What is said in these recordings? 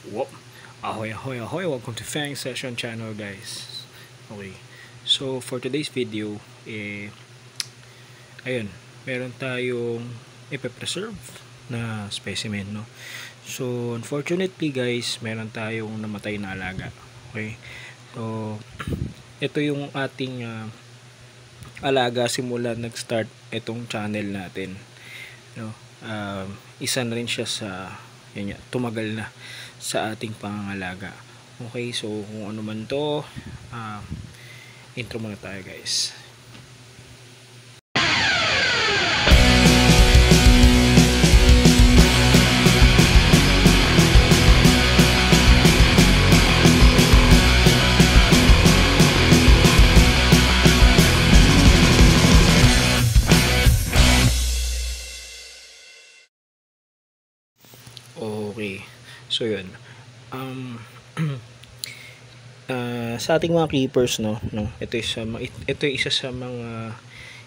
Whoop. Ahoy, ahoy, ahoy. Welcome to Fang Session Channel, guys. Okay. So, for today's video, ayun, meron tayong ipe-preserve na specimen, no? So, unfortunately, guys, meron tayong namatay na alaga. Okay? So, ito yung ating alaga simula nag-start itong channel natin, no? Isa na rin siya sa tumagal na sa ating pangangalaga. Okay, so kung ano man to, intro muna tayo, guys. Okay, so yun, sa ating mga keepers, no, ito isa sa mga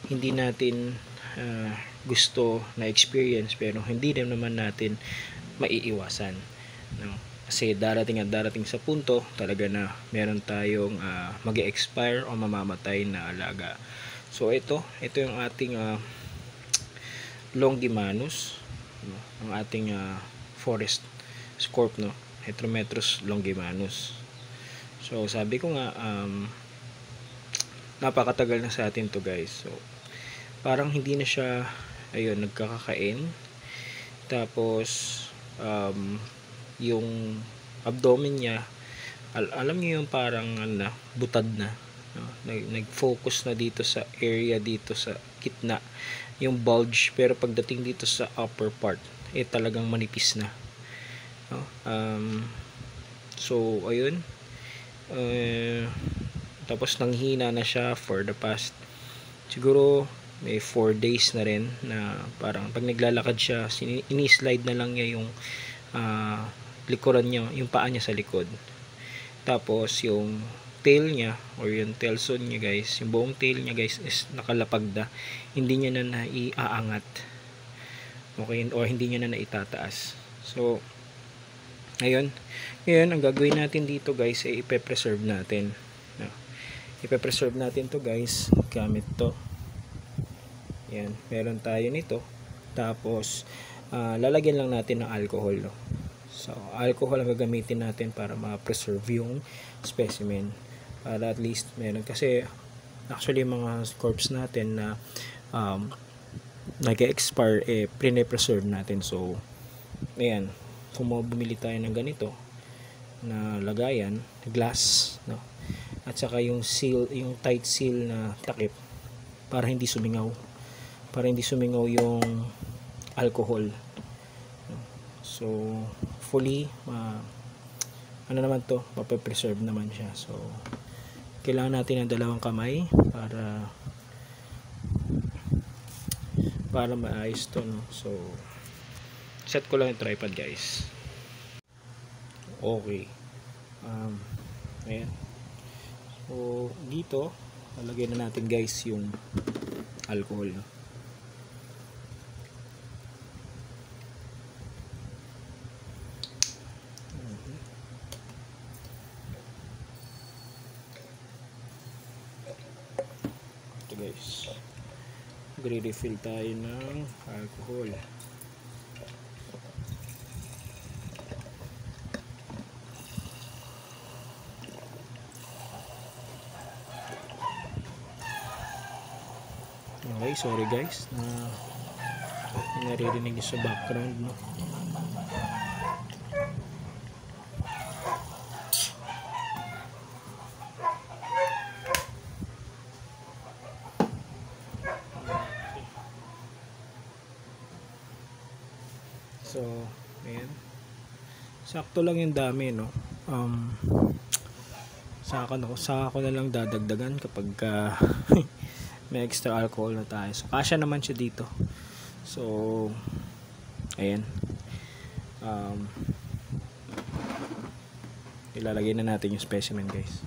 hindi natin gusto na experience, pero hindi rin naman natin maiiwasan, no? Kasi darating sa punto talaga na meron tayong mag-expire o mamamatay na alaga. So ito yung ating Longimanus, no? Ang ating forest scorp, no, Heterometrus longimanus. So sabi ko nga, napakatagal na sa atin to, guys. So parang hindi na siya nagkakakain. Tapos yung abdomen niya, alam niyo yung parang butad na, no? Nag-focus na dito sa area dito sa gitna yung bulge, pero pagdating dito sa upper part talagang manipis na, no? So ayun, tapos nanghina na siya for the past siguro may 4 days na rin, na parang pag naglalakad siya, ini-slide na lang niya yung likuran niya, yung paa niya sa likod. Tapos yung tail niya or yung tailson niya, guys, yung buong tail niya, guys, is nakalapag na, hindi niya na naiaangat, okay, o hindi niya na naitataas. So ngayon ang gagawin natin dito, guys, ay ipe-preserve natin, no? Ipe-preserve natin to, guys, gamit to. Yan, meron tayo nito. Tapos lalagyan lang natin ng alcohol, no? So alcohol ang gagamitin natin para ma-preserve yung specimen, para at least meron, kasi actually mga corpse natin na nag-expire, pre-preserve natin. So ayan, kung bumili tayo ng ganito na lagayan, glass, no, at saka yung seal, yung tight seal na takip, para hindi sumingaw yung alcohol, no? So fully naman to, mape-preserve naman siya. So kailangan natin ng dalawang kamay para maayos to, no? So set ko lang yung tripod, guys. Okay, ayan. So dito lalagyan na natin, guys, yung alcohol, no? Ito, guys, magre-refill tayo ng alcohol. Okay, sorry, guys, na naririnig sa background, no? So ayan, sakto lang yung dami, no? Saka ko na lang dadagdagan kapag may extra alcohol na tayo. So kasya naman siya dito. So ayan, ilalagay na natin yung specimen, guys.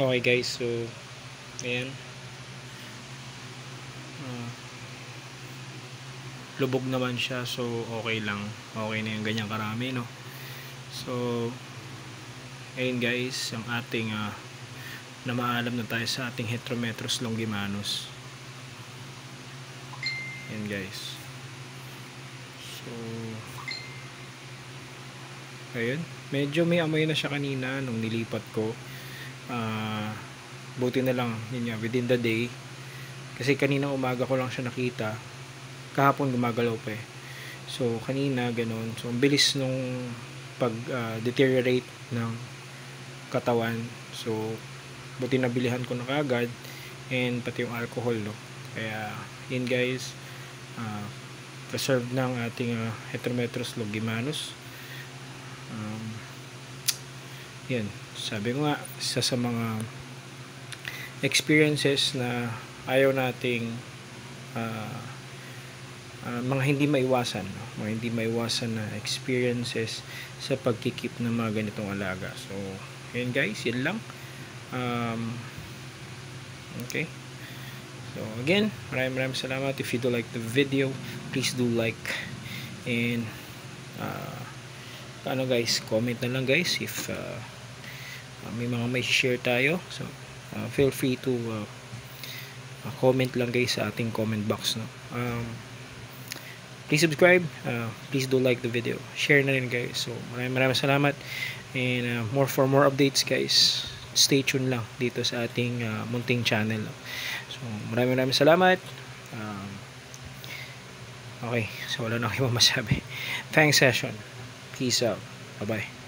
Okay guys, so ayan, lubog naman siya, so okay lang, okay na yung ganyang karami, no. So ayun guys, ang ating na maalam na tayo sa ating Heterometrus longimanus. Ayan guys, so ayun, medyo may amoy na siya kanina nung nilipat ko. Buti na lang yun nga, within the day, kasi kanina umaga ko lang siya nakita, kahapon gumagalaw pa eh. So kanina ganun, so ang bilis nung pag deteriorate ng katawan, so buti nabilihan ko na kagad, and pati yung alcohol, no. Kaya yun guys, preserve ng ating Heterometrus longimanus. Yan, sabi ko nga, isa sa mga experiences na ayaw nating mga hindi maiwasan, no? Mga hindi maiwasan na experiences sa pagkikip ng mga ganitong alaga. So yun guys, yun lang. Okay, so again, maraming salamat. If you do like the video, please do like, and ano guys, comment na lang guys if may mga may share tayo. So feel free to comment lang guys sa ating comment box, no. Please subscribe, please do like the video, share na rin guys. So maraming salamat, and for more updates guys, stay tuned lang dito sa ating munting channel. So maraming salamat. Okay, so wala na akong masabi. Thanks session, peace out, bye bye.